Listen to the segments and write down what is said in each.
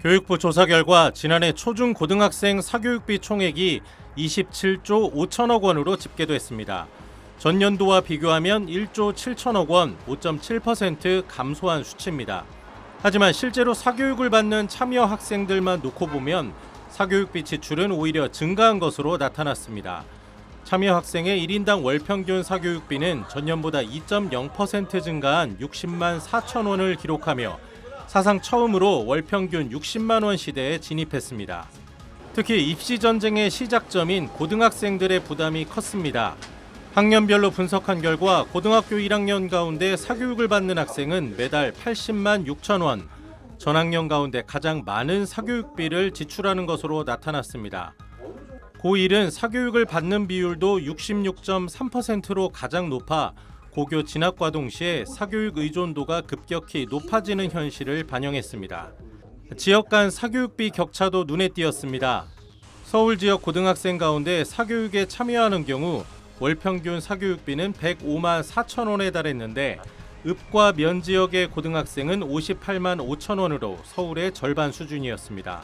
교육부 조사 결과 지난해 초중고등학생 사교육비 총액이 27조 5천억 원으로 집계됐습니다. 전년도와 비교하면 1조 7천억 원, 5.7% 감소한 수치입니다. 하지만 실제로 사교육을 받는 참여 학생들만 놓고 보면 사교육비 지출은 오히려 증가한 것으로 나타났습니다. 참여 학생의 1인당 월 평균 사교육비는 전년보다 2.0% 증가한 60만 4천 원을 기록하며 사상 처음으로 월 평균 60만 원 시대에 진입했습니다. 특히 입시 전쟁의 시작점인 고등학생들의 부담이 컸습니다. 학년별로 분석한 결과 고등학교 1학년 가운데 사교육을 받는 학생은 매달 80만 6천 원, 전학년 가운데 가장 많은 사교육비를 지출하는 것으로 나타났습니다. 고1은 사교육을 받는 비율도 66.3%로 가장 높아 고교 진학과 동시에 사교육 의존도가 급격히 높아지는 현실을 반영했습니다. 지역 간 사교육비 격차도 눈에 띄었습니다. 서울 지역 고등학생 가운데 사교육에 참여하는 경우 월 평균 사교육비는 105만 4천 원에 달했는데 읍과 면 지역의 고등학생은 58만 5천 원으로 서울의 절반 수준이었습니다.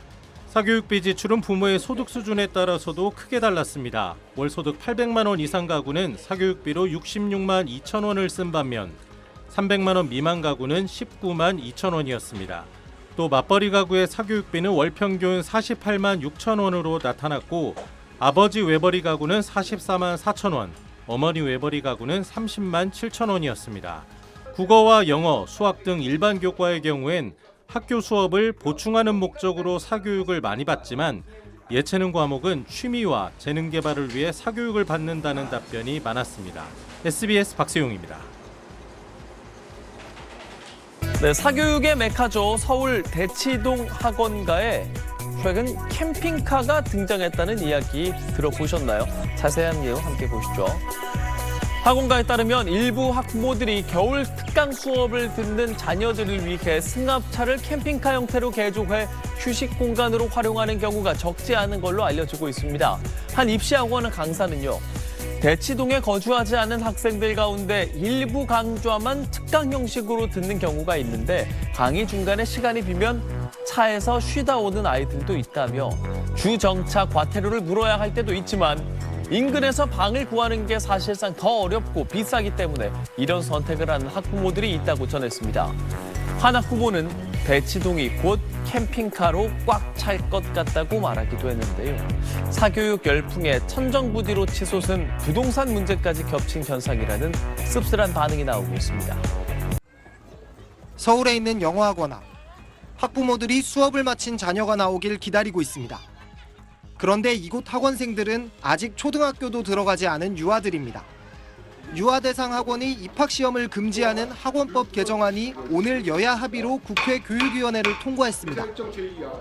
사교육비 지출은 부모의 소득 수준에 따라서도 크게 달랐습니다. 월 소득 800만 원 이상 가구는 사교육비로 66만 2천 원을 쓴 반면 300만 원 미만 가구는 19만 2천 원이었습니다. 또 맞벌이 가구의 사교육비는 월 평균 48만 6천 원으로 나타났고 아버지 외벌이 가구는 44만 4천 원, 어머니 외벌이 가구는 30만 7천 원이었습니다. 국어와 영어, 수학 등 일반 교과의 경우엔 학교 수업을 보충하는 목적으로 사교육을 많이 받지만 예체능 과목은 취미와 재능 개발을 위해 사교육을 받는다는 답변이 많았습니다. SBS 박세용입니다. 네, 사교육의 메카죠. 서울 대치동 학원가에 최근 캠핑카가 등장했다는 이야기 들어보셨나요? 자세한 내용 함께 보시죠. 학원가에 따르면 일부 학부모들이 겨울 특강 수업을 듣는 자녀들을 위해 승합차를 캠핑카 형태로 개조해 휴식 공간으로 활용하는 경우가 적지 않은 걸로 알려지고 있습니다. 한 입시학원 강사는요, 대치동에 거주하지 않은 학생들 가운데 일부 강좌만 특강 형식으로 듣는 경우가 있는데 강의 중간에 시간이 비면 차에서 쉬다 오는 아이들도 있다며 주정차 과태료를 물어야 할 때도 있지만 인근에서 방을 구하는 게 사실상 더 어렵고 비싸기 때문에 이런 선택을 하는 학부모들이 있다고 전했습니다. 한 학부모는 대치동이 곧 캠핑카로 꽉 찰 것 같다고 말하기도 했는데요. 사교육 열풍에 천정부지로 치솟은 부동산 문제까지 겹친 현상이라는 씁쓸한 반응이 나오고 있습니다. 서울에 있는 영어학원 앞, 학부모들이 수업을 마친 자녀가 나오길 기다리고 있습니다. 그런데 이곳 학원생들은 아직 초등학교도 들어가지 않은 유아들입니다. 유아 대상 학원이 입학시험을 금지하는 학원법 개정안이 오늘 여야 합의로 국회 교육위원회를 통과했습니다.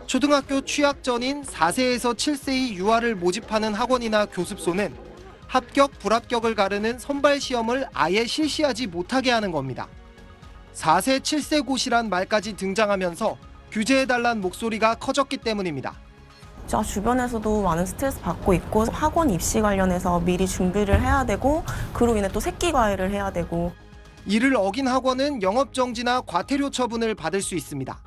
초등학교 취학 전인 4세에서 7세의 유아를 모집하는 학원이나 교습소는 합격, 불합격을 가르는 선발시험을 아예 실시하지 못하게 하는 겁니다. 4세, 7세 고시란 말까지 등장하면서 규제해달란 목소리가 커졌기 때문입니다. 주변에서도 많은 스트레스 받고 있고 학원 입시 관련해서 미리 준비를 해야 되고 그로 인해 또 새끼 과외를 해야 되고 이를 어긴 학원은 영업정지나 과태료 처분을 받을 수 있습니다.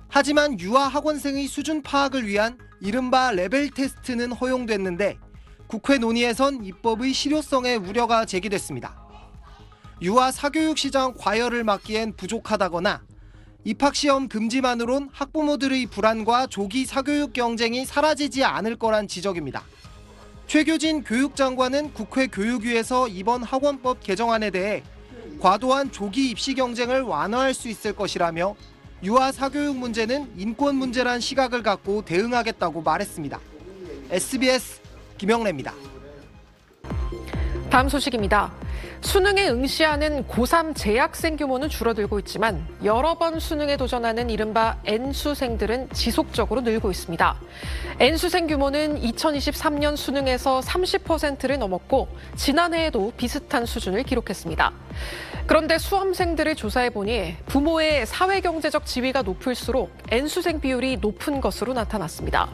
하지만 유아 학원생의 수준 파악을 위한 이른바 레벨 테스트는 허용됐는데 국회 논의에선 입법의 실효성에 우려가 제기됐습니다. 유아 사교육 시장 과열을 막기엔 부족하다거나 입학시험 금지만으론 학부모들의 불안과 조기 사교육 경쟁이 사라지지 않을 거란 지적입니다. 최규진 교육장관은 국회 교육위에서 이번 학원법 개정안에 대해 과도한 조기 입시 경쟁을 완화할 수 있을 것이라며 유아 사교육 문제는 인권 문제란 시각을 갖고 대응하겠다고 말했습니다. SBS 김영래입니다. 다음 소식입니다. 수능에 응시하는 고3 재학생 규모는 줄어들고 있지만 여러 번 수능에 도전하는 이른바 N수생들은 지속적으로 늘고 있습니다. N수생 규모는 2023년 수능에서 30%를 넘었고 지난해에도 비슷한 수준을 기록했습니다. 그런데 수험생들을 조사해보니 부모의 사회경제적 지위가 높을수록 N수생 비율이 높은 것으로 나타났습니다.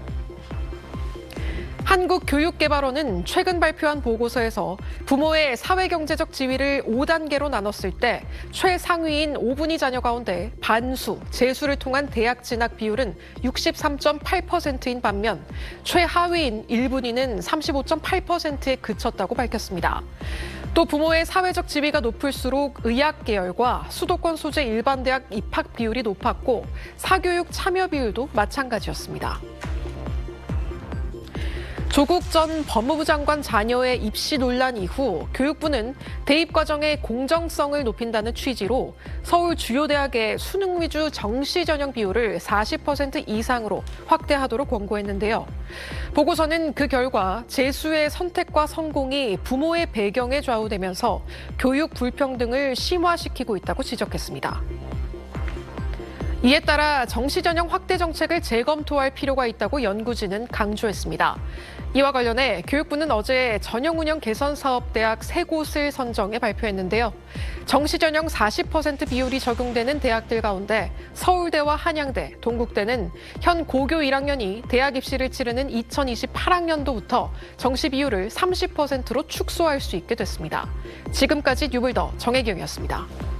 한국교육개발원은 최근 발표한 보고서에서 부모의 사회경제적 지위를 5단계로 나눴을 때 최상위인 5분위 자녀 가운데 반수, 재수를 통한 대학 진학 비율은 63.8%인 반면 최하위인 1분위는 35.8%에 그쳤다고 밝혔습니다. 또 부모의 사회적 지위가 높을수록 의학 계열과 수도권 소재 일반 대학 입학 비율이 높았고 사교육 참여 비율도 마찬가지였습니다. 조국 전 법무부 장관 자녀의 입시 논란 이후 교육부는 대입 과정의 공정성을 높인다는 취지로 서울 주요 대학의 수능 위주 정시 전형 비율을 40% 이상으로 확대하도록 권고했는데요. 보고서는 그 결과 재수의 선택과 성공이 부모의 배경에 좌우되면서 교육 불평등을 심화시키고 있다고 지적했습니다. 이에 따라 정시 전형 확대 정책을 재검토할 필요가 있다고 연구진은 강조했습니다. 이와 관련해 교육부는 어제 전형 운영 개선 사업 대학 3곳을 선정해 발표했는데요. 정시 전형 40% 비율이 적용되는 대학들 가운데 서울대와 한양대, 동국대는 현 고교 1학년이 대학 입시를 치르는 2028학년도부터 정시 비율을 30%로 축소할 수 있게 됐습니다. 지금까지 뉴블더 정혜경이었습니다.